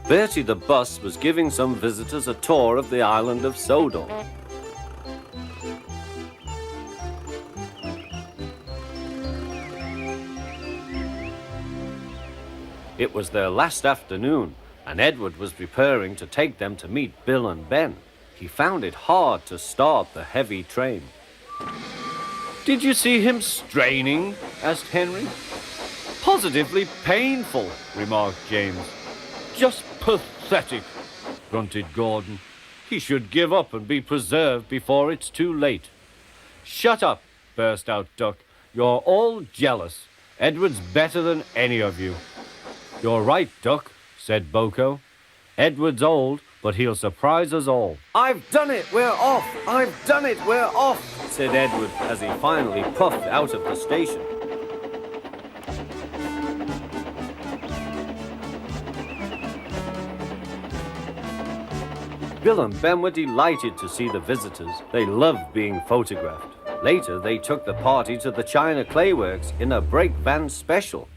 Bertie the bus was giving some visitors a tour of the island of Sodor. It was their last afternoon, and Edward was preparing to take them to meet Bill and Ben. He found it hard to start the heavy train. "Did you see him straining?" asked Henry. "Positively painful," remarked James. "Just pathetic," grunted Gordon. "He should give up and be preserved before it's too late." "Shut up," burst out Duck. "You're all jealous. Edward's better than any of you." "You're right, Duck," said Boko. "Edward's old, but he'll surprise us all." "I've done it, we're off! I've done it, we're off!" said Edward as he finally puffed out of the station. Bill and Ben were delighted to see the visitors. They loved being photographed. Later, they took the party to the China Clay Works in a brake van special.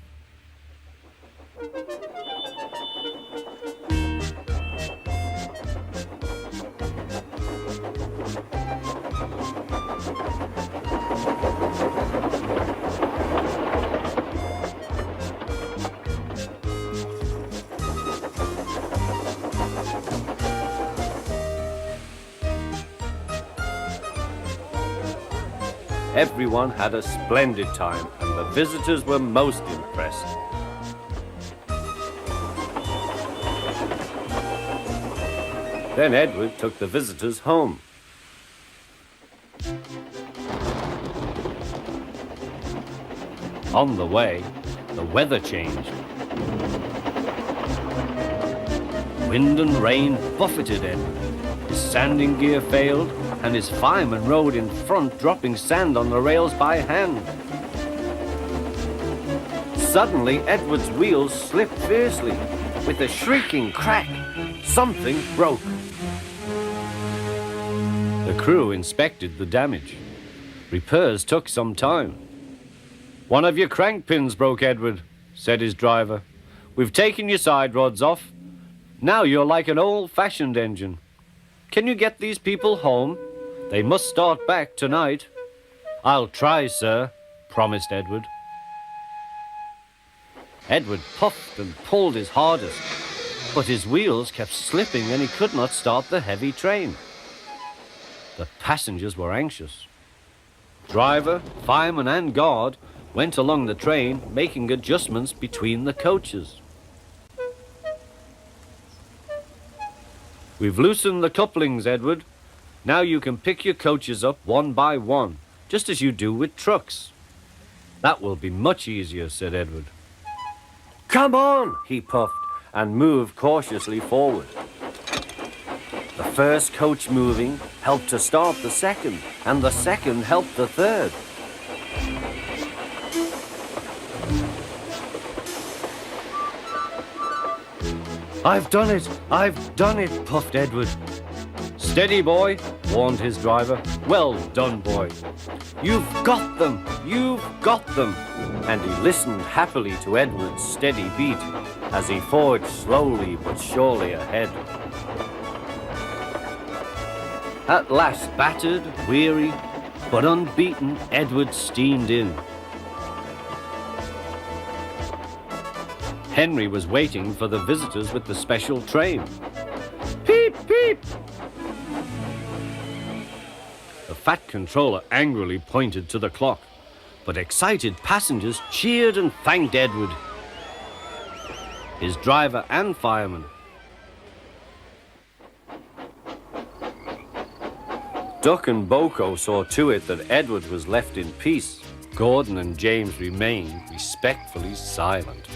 Everyone had a splendid time, and the visitors were most impressed. Then Edward took the visitors home. On the way, the weather changed. Wind and rain buffeted Edward. His sanding gear failed, and his fireman rode in front, dropping sand on the rails by hand. Suddenly, Edward's wheels slipped fiercely. With a shrieking crack, something broke. The crew inspected the damage. Repairs took some time. "One of your crank pins broke, Edward," said his driver. "We've taken your side rods off. Now you're like an old-fashioned engine. Can you get these people home? They must start back tonight." "I'll try, sir," promised Edward. Edward puffed and pulled his hardest, but his wheels kept slipping and he could not start the heavy train. The passengers were anxious. Driver, fireman, and guard went along the train, making adjustments between the coaches. "We've loosened the couplings, Edward. Now you can pick your coaches up one by one, just as you do with trucks." "That will be much easier," said Edward. "Come on," he puffed, and moved cautiously forward. The first coach moving helped to start the second, and the second helped the third. "I've done it! I've done it!" puffed Edward. "Steady, boy," warned his driver. "Well done, boy. You've got them! You've got them!" And he listened happily to Edward's steady beat as he forged slowly but surely ahead. At last, battered, weary, but unbeaten, Edward steamed in. Henry was waiting for the visitors with the special train. "Peep, peep!" The fat controller angrily pointed to the clock, but excited passengers cheered and thanked Edward, his driver and fireman. Duck and Boko saw to it that Edward was left in peace. Gordon and James remained respectfully silent.